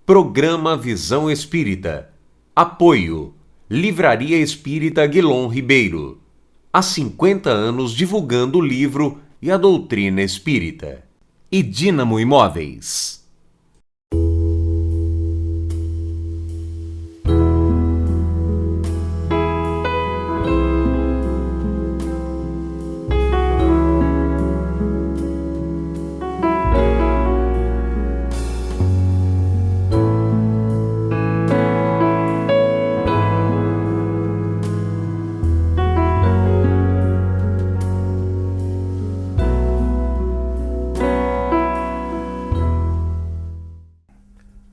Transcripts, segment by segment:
Programa Visão Espírita. Apoio: Livraria Espírita Guilom Ribeiro. Há 50 anos divulgando o livro e a doutrina espírita. E Dínamo Imóveis.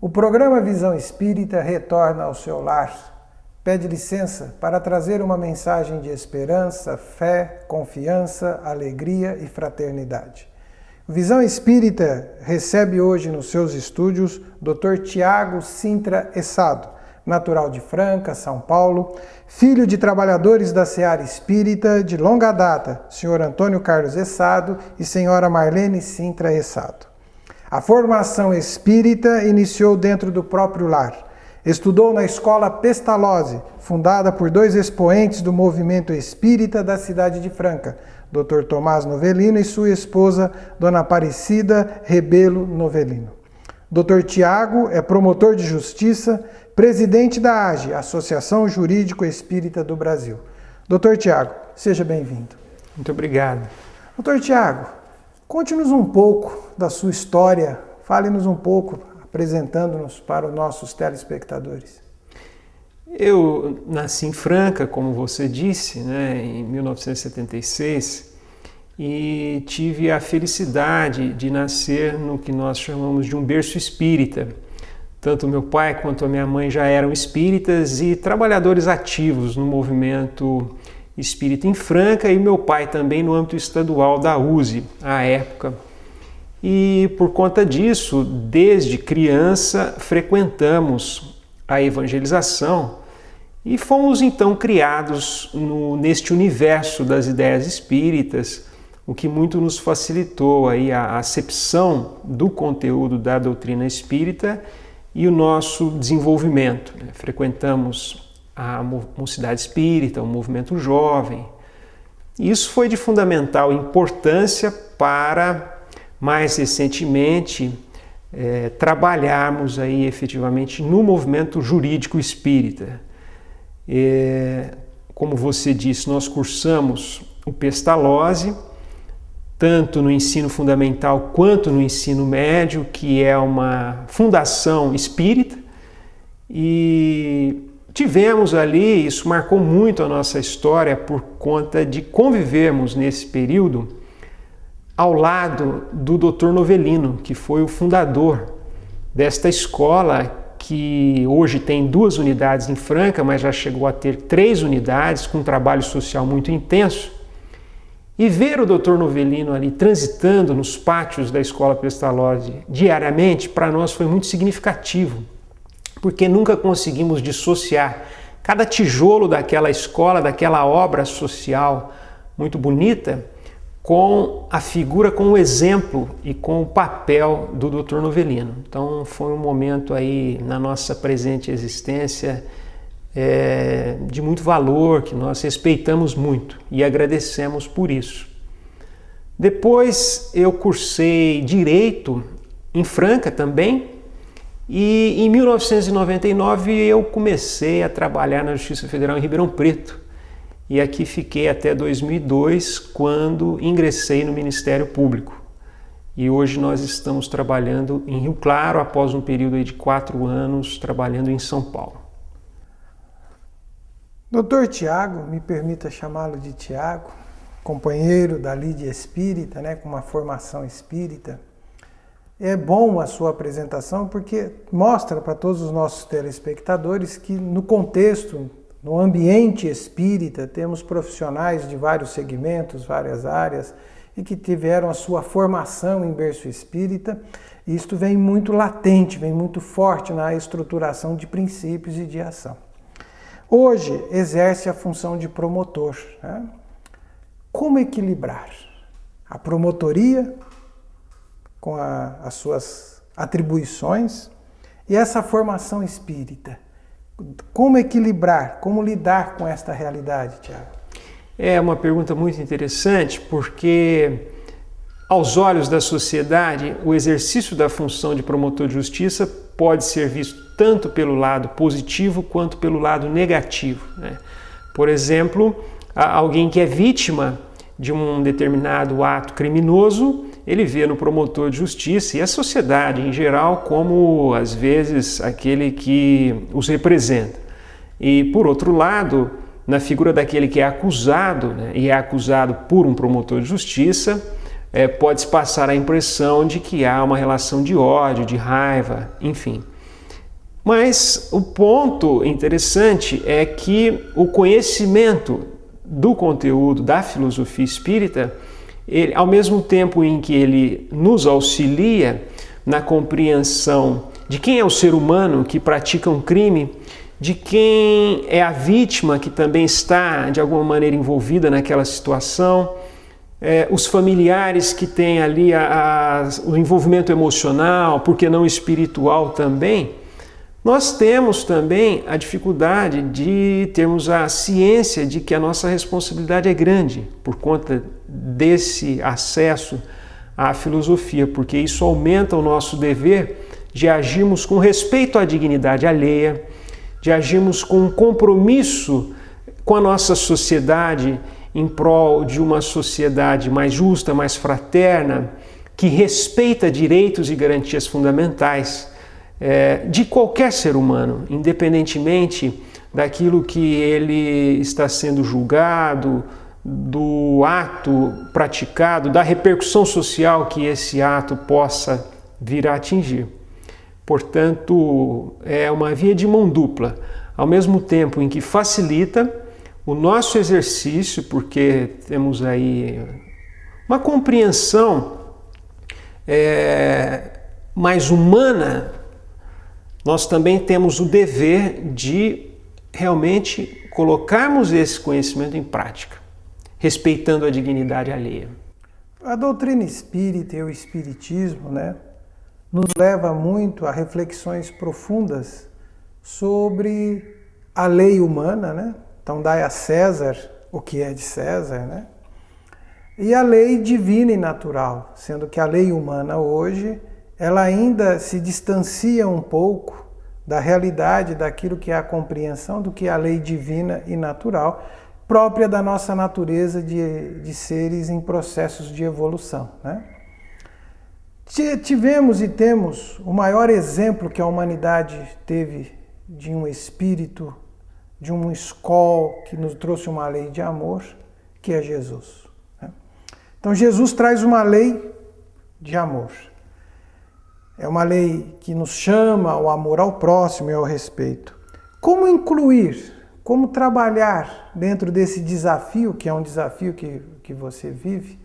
O programa Visão Espírita retorna ao seu lar. Pede licença para trazer uma mensagem de esperança, fé, confiança, alegria e fraternidade. O Visão Espírita recebe hoje nos seus estúdios Dr. Tiago Sintra Essado, natural de Franca, São Paulo, filho de trabalhadores da Seara Espírita de longa data, Sr. Antônio Carlos Essado e Sra. Marlene Sintra Essado. A formação espírita iniciou dentro do próprio lar. Estudou na Escola Pestalozzi, fundada por dois expoentes do movimento espírita da cidade de Franca, Dr. Tomás Novelino e sua esposa, Dona Aparecida Rebelo Novelino. Dr. Tiago é promotor de justiça, presidente da AGE, Associação Jurídico Espírita do Brasil. Dr. Tiago, seja bem-vindo. Muito obrigado. Dr. Tiago, conte-nos um pouco da sua história, fale-nos um pouco, apresentando-nos para os nossos telespectadores. Eu nasci em Franca, como você disse, em 1976, e tive a felicidade de nascer no que nós chamamos de um berço espírita. Tanto meu pai quanto a minha mãe já eram espíritas e trabalhadores ativos no movimento espírita em Franca, e meu pai também no âmbito estadual da USE, à época. E por conta disso, desde criança, frequentamos a evangelização e fomos então criados neste universo das ideias espíritas, o que muito nos facilitou aí a acepção do conteúdo da doutrina espírita e o nosso desenvolvimento. Frequentamos a Mocidade Espírita, o movimento jovem. Isso foi de fundamental importância para, mais recentemente, trabalharmos aí efetivamente no movimento jurídico espírita. Como você disse, nós cursamos o Pestalozzi, tanto no ensino fundamental quanto no ensino médio, que é uma fundação espírita, e tivemos ali, isso marcou muito a nossa história por conta de convivermos nesse período ao lado do Dr. Novelino, que foi o fundador desta escola, que hoje tem 2 unidades em Franca, mas já chegou a ter 3 unidades, com um trabalho social muito intenso. E ver o Dr. Novelino ali transitando nos pátios da Escola Pestalozzi diariamente, para nós foi muito significativo, porque nunca conseguimos dissociar cada tijolo daquela escola, daquela obra social muito bonita, com a figura, com o exemplo e com o papel do Dr. Novelino. Então foi um momento aí na nossa presente existência de muito valor, que nós respeitamos muito e agradecemos por isso. Depois eu cursei Direito em Franca também, e em 1999 eu comecei a trabalhar na Justiça Federal em Ribeirão Preto. E aqui fiquei até 2002, quando ingressei no Ministério Público. E hoje nós estamos trabalhando em Rio Claro, após um período de 4 anos trabalhando em São Paulo. Dr. Tiago, me permita chamá-lo de Tiago, companheiro da Lide Espírita, com uma formação espírita. É bom a sua apresentação porque mostra para todos os nossos telespectadores que no contexto, no ambiente espírita, temos profissionais de vários segmentos, várias áreas, e que tiveram a sua formação em berço espírita. E isto vem muito latente, vem muito forte na estruturação de princípios e de ação. Hoje exerce a função de promotor. Como equilibrar a promotoria com as suas atribuições e essa formação espírita. Como equilibrar, como lidar com esta realidade, Tiago? É uma pergunta muito interessante, porque aos olhos da sociedade, o exercício da função de promotor de justiça pode ser visto tanto pelo lado positivo quanto pelo lado negativo, né? Por exemplo, alguém que é vítima de um determinado ato criminoso, ele vê no promotor de justiça e a sociedade em geral como, às vezes, aquele que os representa. E, por outro lado, na figura daquele que é acusado, né, e é acusado por um promotor de justiça, pode-se passar a impressão de que há uma relação de ódio, de raiva, enfim. Mas o ponto interessante é que o conhecimento do conteúdo da filosofia espírita, ele, ao mesmo tempo em que ele nos auxilia na compreensão de quem é o ser humano que pratica um crime, de quem é a vítima que também está de alguma maneira envolvida naquela situação, os familiares que têm ali o envolvimento emocional, por que não espiritual também, nós temos também a dificuldade de termos a ciência de que a nossa responsabilidade é grande por conta desse acesso à filosofia, porque isso aumenta o nosso dever de agirmos com respeito à dignidade alheia, de agirmos com um compromisso com a nossa sociedade em prol de uma sociedade mais justa, mais fraterna, que respeita direitos e garantias fundamentais de qualquer ser humano, independentemente daquilo que ele está sendo julgado, do ato praticado, da repercussão social que esse ato possa vir a atingir. Portanto, é uma via de mão dupla, ao mesmo tempo em que facilita o nosso exercício, porque temos aí uma compreensão mais humana, nós também temos o dever de realmente colocarmos esse conhecimento em prática, respeitando a dignidade alheia. A doutrina espírita e o espiritismo, né, nos leva muito a reflexões profundas sobre a lei humana, né? Então, dai a César o que é de César, né? E a lei divina e natural, sendo que a lei humana hoje, ela ainda se distancia um pouco da realidade, daquilo que é a compreensão do que é a lei divina e natural, própria da nossa natureza de seres em processos de evolução, né? Tivemos e temos o maior exemplo que a humanidade teve de um espírito, de um escol que nos trouxe uma lei de amor, que é Jesus, né? Então Jesus traz uma lei de amor. É uma lei que nos chama ao amor ao próximo e ao respeito. Como incluir, como trabalhar dentro desse desafio, que é um desafio que você vive,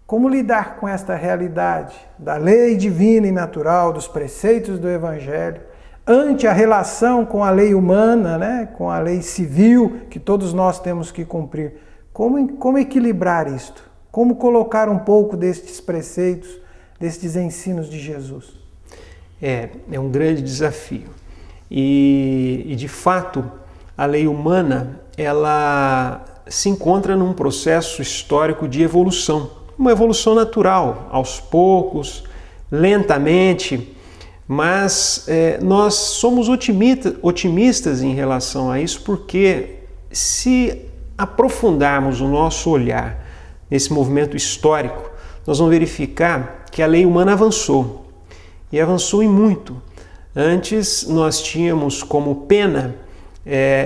como lidar com esta realidade da lei divina e natural, dos preceitos do Evangelho, ante a relação com a lei humana, né, com a lei civil, que todos nós temos que cumprir. Como equilibrar isto? Como colocar um pouco destes preceitos, destes ensinos de Jesus? É um grande desafio. E de fato, a lei humana, ela se encontra num processo histórico de evolução. Uma evolução natural, aos poucos, lentamente, mas nós somos otimistas em relação a isso, porque se aprofundarmos o nosso olhar nesse movimento histórico, nós vamos verificar que a lei humana avançou, e avançou em muito. Antes nós tínhamos como pena,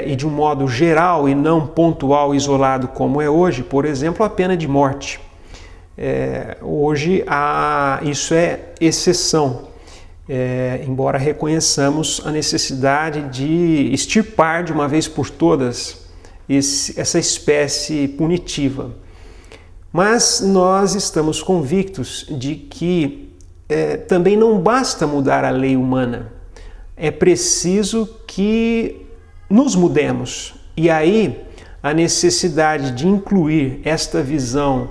e de um modo geral e não pontual, isolado como é hoje, por exemplo, a pena de morte. Hoje isso é exceção, embora reconheçamos a necessidade de extirpar de uma vez por todas essa espécie punitiva. Mas nós estamos convictos de que também não basta mudar a lei humana, é preciso que nos mudemos. E aí a necessidade de incluir esta visão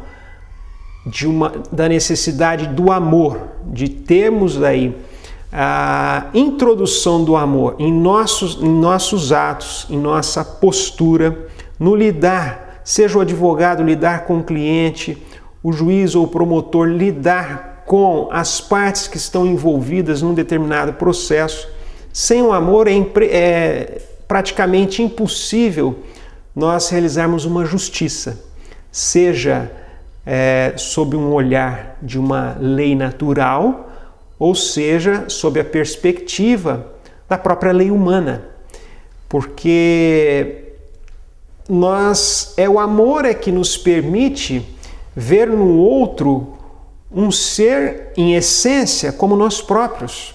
da necessidade do amor, de termos aí a introdução do amor em nossos atos, em nossa postura, no lidar, seja o advogado lidar com o cliente, o juiz ou o promotor lidar com as partes que estão envolvidas num determinado processo. Sem o amor é praticamente impossível nós realizarmos uma justiça, seja sob um olhar de uma lei natural, ou seja, sob a perspectiva da própria lei humana, porque o amor é que nos permite ver no outro um ser em essência como nós próprios,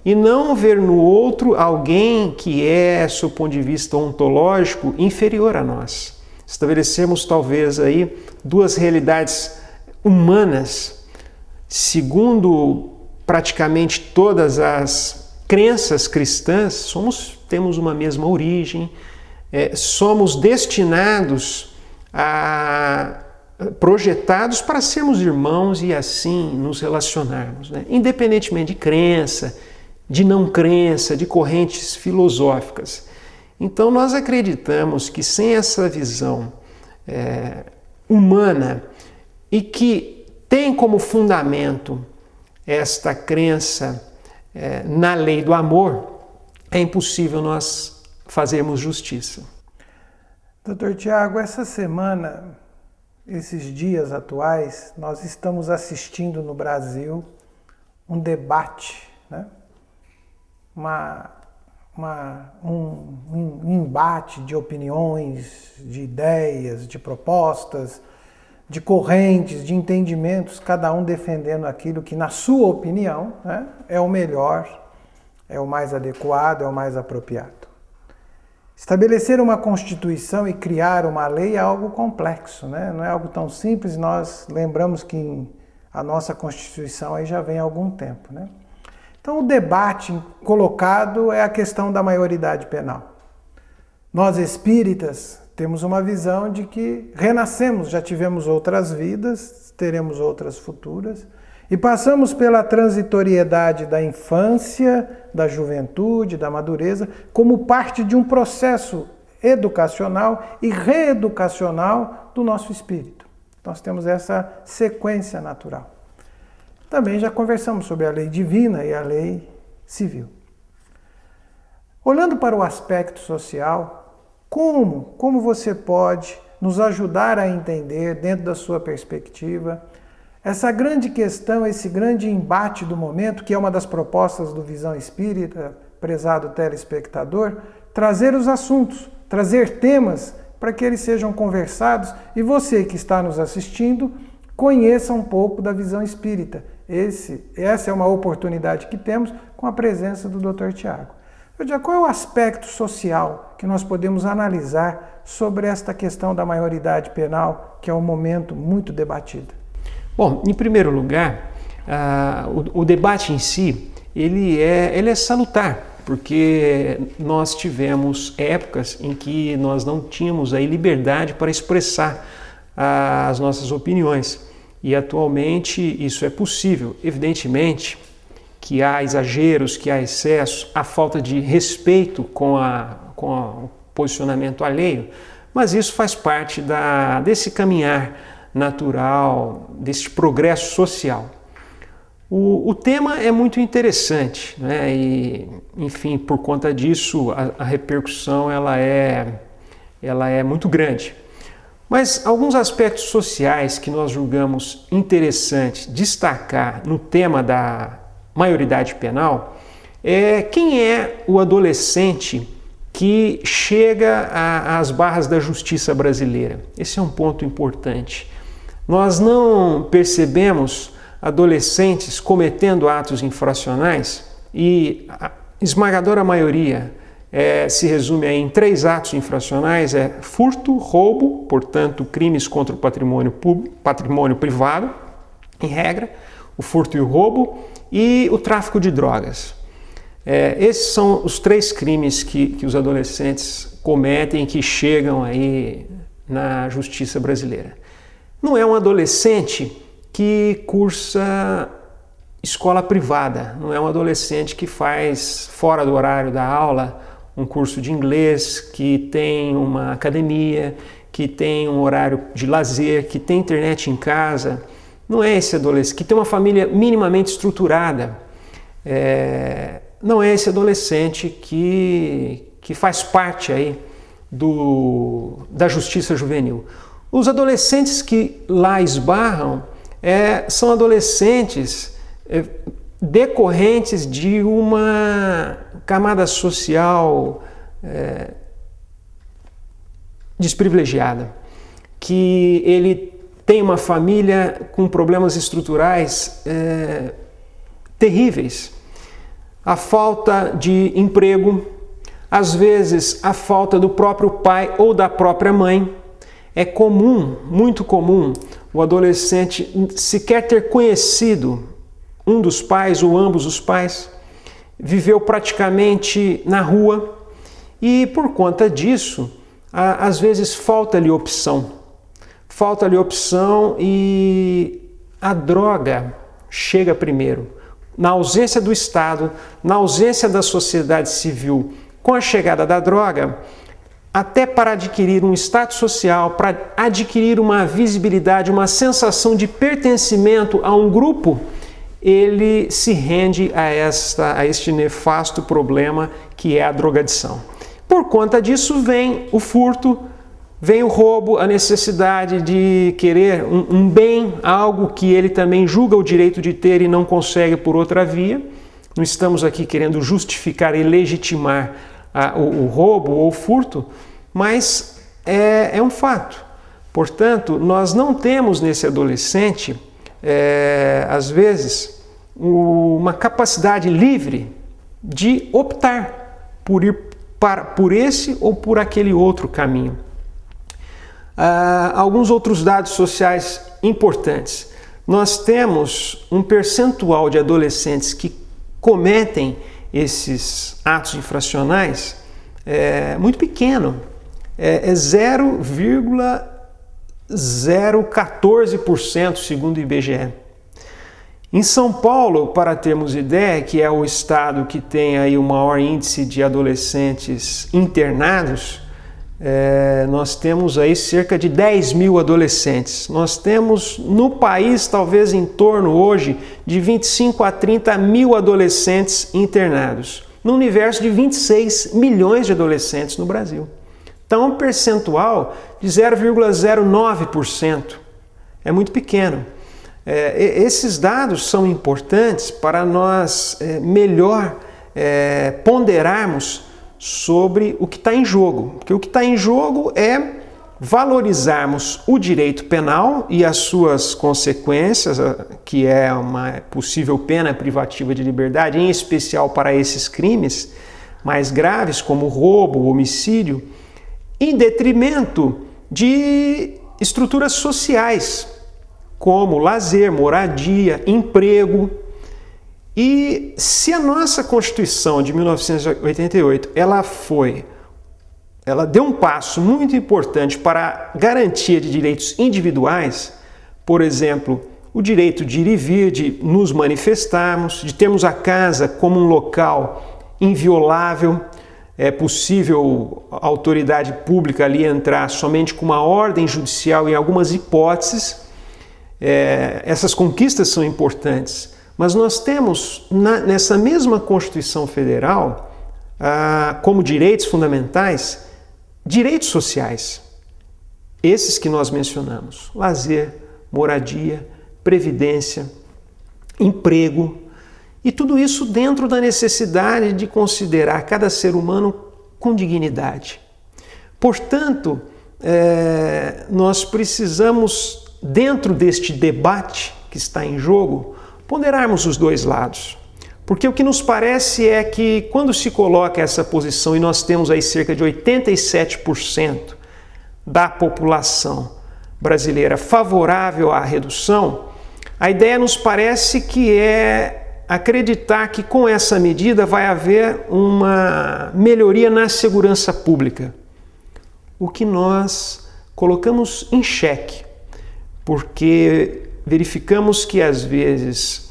e não ver no outro alguém que é, sob o ponto de vista ontológico, inferior a nós. Estabelecemos talvez aí duas realidades humanas, segundo praticamente todas as crenças cristãs, temos uma mesma origem, somos destinados projetados para sermos irmãos e assim nos relacionarmos, né? Independentemente de crença, de não crença, de correntes filosóficas. Então nós acreditamos que sem essa visão humana e que tem como fundamento esta crença na lei do amor, é impossível nós fazermos justiça. Dr. Tiago, essa semana, esses dias atuais, nós estamos assistindo no Brasil um debate, né? um embate de opiniões, de ideias, de propostas, de correntes, de entendimentos, cada um defendendo aquilo que, na sua opinião, né, é o melhor, é o mais adequado, é o mais apropriado. Estabelecer uma Constituição e criar uma lei é algo complexo, né? Não é algo tão simples. Nós lembramos que a nossa Constituição aí já vem há algum tempo, né? Então o debate colocado é a questão da maioridade penal. Nós espíritas temos uma visão de que renascemos, já tivemos outras vidas, teremos outras futuras, e passamos pela transitoriedade da infância, da juventude, da madureza, como parte de um processo educacional e reeducacional do nosso espírito. Nós temos essa sequência natural. Também já conversamos sobre a lei divina e a lei civil. Olhando para o aspecto social, como você pode nos ajudar a entender, dentro da sua perspectiva, essa grande questão, esse grande embate do momento, que é uma das propostas do Visão Espírita, prezado telespectador, trazer os assuntos, trazer temas para que eles sejam conversados e você que está nos assistindo conheça um pouco da Visão Espírita. Essa é uma oportunidade que temos com a presença do Dr. Tiago. Qual é o aspecto social que nós podemos analisar sobre esta questão da maioridade penal, que é um momento muito debatido? Bom, em primeiro lugar, o debate em si, ele é salutar, porque nós tivemos épocas em que nós não tínhamos aí liberdade para expressar as nossas opiniões. E atualmente isso é possível. Evidentemente que há exageros, que há excessos, há falta de respeito com o posicionamento alheio, mas isso faz parte desse caminhar natural, desse progresso social. O tema é muito interessante, né? E, enfim, por conta disso, a repercussão ela é muito grande. Mas alguns aspectos sociais que nós julgamos interessante destacar no tema da maioridade penal é quem é o adolescente que chega às barras da justiça brasileira. Esse é um ponto importante. Nós não percebemos adolescentes cometendo atos infracionais e a esmagadora maioria se resume em 3 atos infracionais: furto, roubo, portanto crimes contra o patrimônio privado, em regra, o furto e o roubo, e o tráfico de drogas. Esses são os 3 crimes que os adolescentes cometem, que chegam aí na justiça brasileira. Não é um adolescente que cursa escola privada, não é um adolescente que faz fora do horário da aula um curso de inglês, que tem uma academia, que tem um horário de lazer, que tem internet em casa. Não é esse adolescente, que tem uma família minimamente estruturada. Não é esse adolescente que faz parte aí da justiça juvenil. Os adolescentes que lá esbarram são adolescentes decorrentes de uma camada social desprivilegiada, que ele tem uma família com problemas estruturais terríveis. A falta de emprego, às vezes a falta do próprio pai ou da própria mãe. É comum, muito comum, o adolescente sequer ter conhecido um dos pais ou ambos os pais, viveu praticamente na rua e por conta disso, às vezes falta-lhe opção. Falta-lhe opção e a droga chega primeiro. Na ausência do Estado, na ausência da sociedade civil, com a chegada da droga, até para adquirir um status social, para adquirir uma visibilidade, uma sensação de pertencimento a um grupo, ele se rende a este nefasto problema que é a drogadição. Por conta disso vem o furto, vem o roubo, a necessidade de querer um bem, algo que ele também julga o direito de ter e não consegue por outra via. Não estamos aqui querendo justificar e legitimar o roubo ou o furto, mas é um fato. Portanto, nós não temos nesse adolescente, às vezes, uma capacidade livre de optar por ir por esse ou por aquele outro caminho. Alguns outros dados sociais importantes. Nós temos um percentual de adolescentes que cometem esses atos infracionais muito pequeno. É 0,014% segundo o IBGE. Em São Paulo, para termos ideia, que é o estado que tem aí o maior índice de adolescentes internados, nós temos aí cerca de 10 mil adolescentes. Nós temos no país talvez em torno hoje de 25 a 30 mil adolescentes internados, no universo de 26 milhões de adolescentes no Brasil. Então, um percentual de 0,09%. É muito pequeno. Esses dados são importantes para nós melhor ponderarmos sobre o que está em jogo. Porque o que está em jogo é valorizarmos o direito penal e as suas consequências, que é uma possível pena privativa de liberdade, em especial para esses crimes mais graves, como roubo, homicídio, em detrimento de estruturas sociais, como lazer, moradia, emprego. E se a nossa Constituição de 1988 ela deu um passo muito importante para a garantia de direitos individuais, por exemplo, o direito de ir e vir, de nos manifestarmos, de termos a casa como um local inviolável, é possível a autoridade pública ali entrar somente com uma ordem judicial em algumas hipóteses. Essas conquistas são importantes, mas nós temos nessa mesma Constituição Federal, como direitos fundamentais, direitos sociais. Esses que nós mencionamos: lazer, moradia, previdência, emprego, e tudo isso dentro da necessidade de considerar cada ser humano com dignidade. Portanto, nós precisamos, dentro deste debate que está em jogo, ponderarmos os dois lados. Porque o que nos parece é que quando se coloca essa posição, e nós temos aí cerca de 87% da população brasileira favorável à redução, a ideia nos parece que é acreditar que com essa medida vai haver uma melhoria na segurança pública. O que nós colocamos em xeque, porque verificamos que às vezes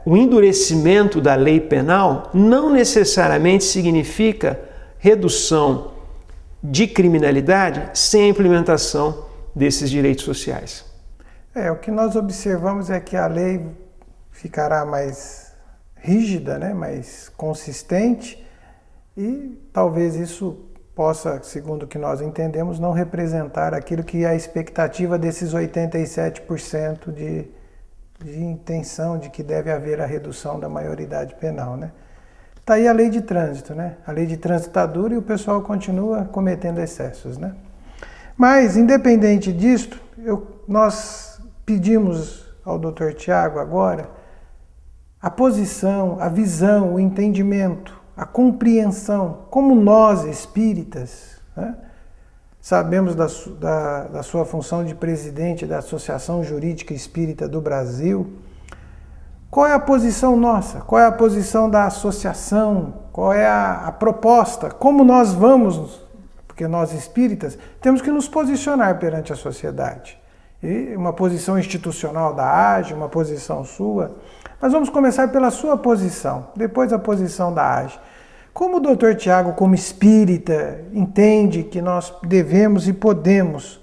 o endurecimento da lei penal não necessariamente significa redução de criminalidade sem a implementação desses direitos sociais. O que nós observamos é que a lei ficará mais rígida, né, mais consistente, e talvez isso possa, segundo o que nós entendemos, não representar aquilo que é a expectativa desses 87% de intenção de que deve haver a redução da maioridade penal, né? Está aí a lei de trânsito, né? A lei de trânsito está dura e o pessoal continua cometendo excessos, né? Mas, independente disto, nós pedimos ao Dr. Tiago agora a posição, a visão, o entendimento, a compreensão, como nós espíritas, né, sabemos da sua função de presidente da Associação Jurídica Espírita do Brasil. Qual é a posição nossa? Qual é a posição da associação? Qual é a proposta? Como nós vamos, porque nós espíritas temos que nos posicionar perante a sociedade. E uma posição institucional da AGE, uma posição sua. Mas vamos começar pela sua posição, depois a posição da AGE. Como o Dr. Tiago, como espírita, entende que nós devemos e podemos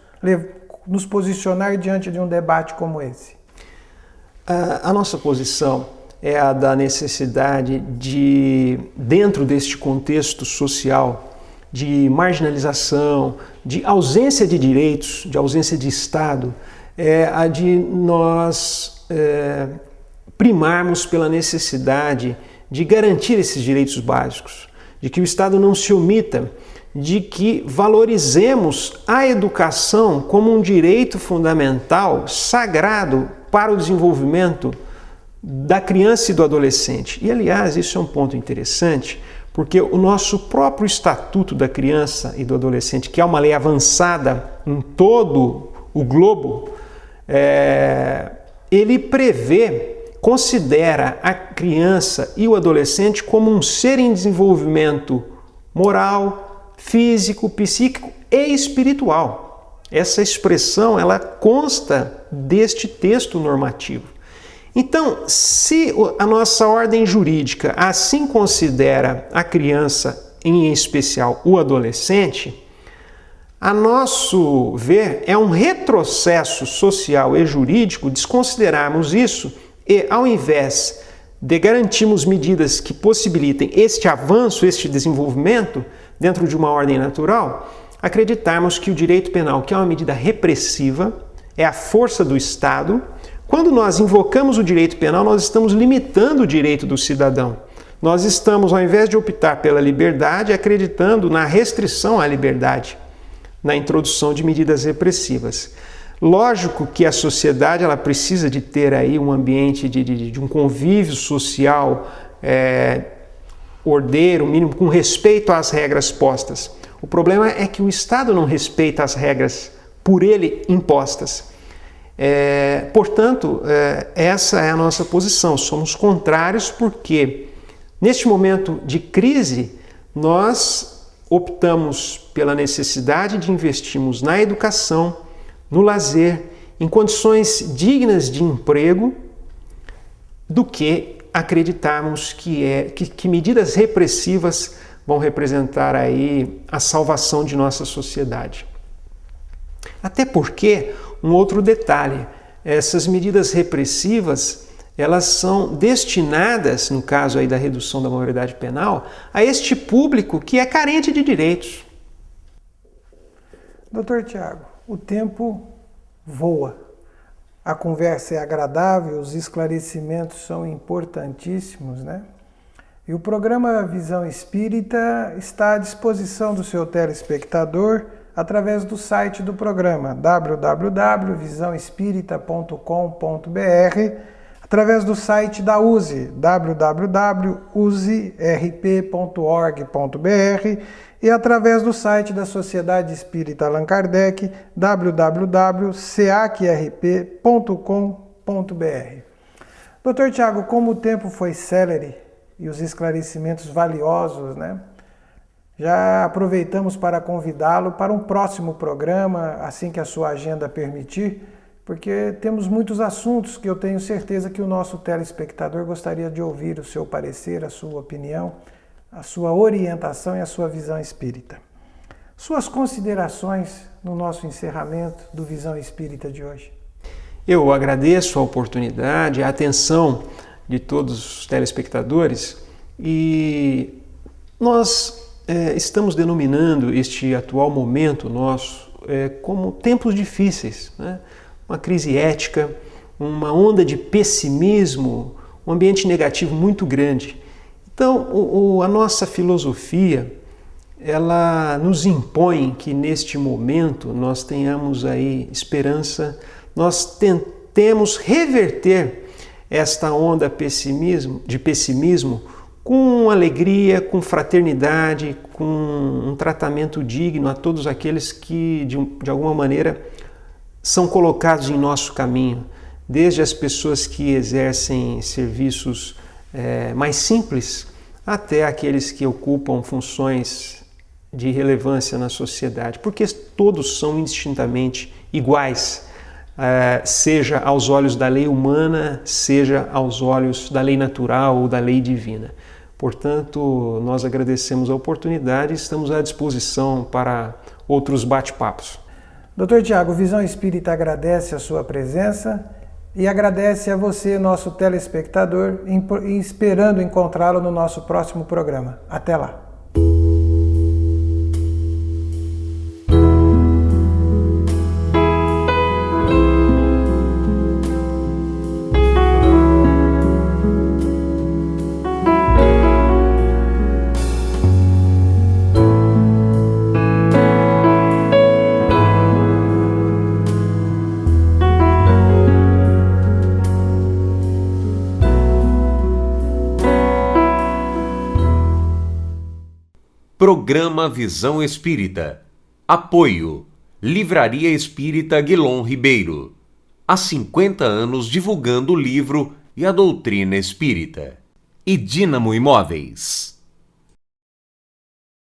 nos posicionar diante de um debate como esse? A nossa posição é a da necessidade de, dentro deste contexto social, de marginalização, de ausência de direitos, de ausência de Estado, a de nós primarmos pela necessidade de garantir esses direitos básicos, de que o Estado não se omita, de que valorizemos a educação como um direito fundamental, sagrado para o desenvolvimento da criança e do adolescente. E, aliás, isso é um ponto interessante, porque o nosso próprio Estatuto da Criança e do Adolescente, que é uma lei avançada em todo o globo, ele considera a criança e o adolescente como um ser em desenvolvimento moral, físico, psíquico e espiritual. Essa expressão, ela consta deste texto normativo. Então, se a nossa ordem jurídica assim considera a criança, em especial o adolescente, a nosso ver, é um retrocesso social e jurídico desconsiderarmos isso e, ao invés de garantirmos medidas que possibilitem este avanço, este desenvolvimento dentro de uma ordem natural, acreditarmos que o direito penal, que é uma medida repressiva, é a força do Estado. Quando nós invocamos o direito penal, nós estamos limitando o direito do cidadão. Nós estamos, ao invés de optar pela liberdade, acreditando na restrição à liberdade, na introdução de medidas repressivas. Lógico que a sociedade ela precisa de ter aí um ambiente de um convívio social ordeiro, mínimo, com respeito às regras postas. O problema é que o Estado não respeita as regras por ele impostas. Portanto, essa é a nossa posição. Somos contrários porque, neste momento de crise, nós optamos pela necessidade de investirmos na educação, no lazer, em condições dignas de emprego, do que acreditarmos que medidas repressivas vão representar aí a salvação de nossa sociedade. Até porque, um outro detalhe, essas medidas repressivas, elas são destinadas, no caso aí da redução da maioridade penal, a este público que é carente de direitos. Dr. Tiago, o tempo voa. A conversa é agradável, os esclarecimentos são importantíssimos, né? E o programa Visão Espírita está à disposição do seu telespectador através do site do programa www.visãoespírita.com.br, através do site da USE, www.userp.org.br, e através do site da Sociedade Espírita Allan Kardec, www.seacrp.com.br. Dr. Tiago, como o tempo foi célere e os esclarecimentos valiosos, né? Já aproveitamos para convidá-lo para um próximo programa, assim que a sua agenda permitir, porque temos muitos assuntos que eu tenho certeza que o nosso telespectador gostaria de ouvir o seu parecer, a sua opinião, a sua orientação e a sua visão espírita. Suas considerações no nosso encerramento do Visão Espírita de hoje. Eu agradeço a oportunidade, a atenção de todos os telespectadores e nós estamos denominando este atual momento nosso como tempos difíceis, né? Uma crise ética, uma onda de pessimismo, um ambiente negativo muito grande. Então, a nossa filosofia, ela nos impõe que neste momento nós tenhamos aí esperança, nós tentemos reverter esta onda de pessimismo com alegria, com fraternidade, com um tratamento digno a todos aqueles que, de alguma maneira, são colocados em nosso caminho, desde as pessoas que exercem serviços mais simples, até aqueles que ocupam funções de relevância na sociedade, porque todos são indistintamente iguais, seja aos olhos da lei humana, seja aos olhos da lei natural ou da lei divina. Portanto, nós agradecemos a oportunidade e estamos à disposição para outros bate-papos. Dr. Tiago, Visão Espírita agradece a sua presença e agradece a você, nosso telespectador, esperando encontrá-lo no nosso próximo programa. Até lá! Programa Visão Espírita. Apoio: Livraria Espírita Guilom Ribeiro. Há 50 anos divulgando o livro e a doutrina espírita. E Dínamo Imóveis.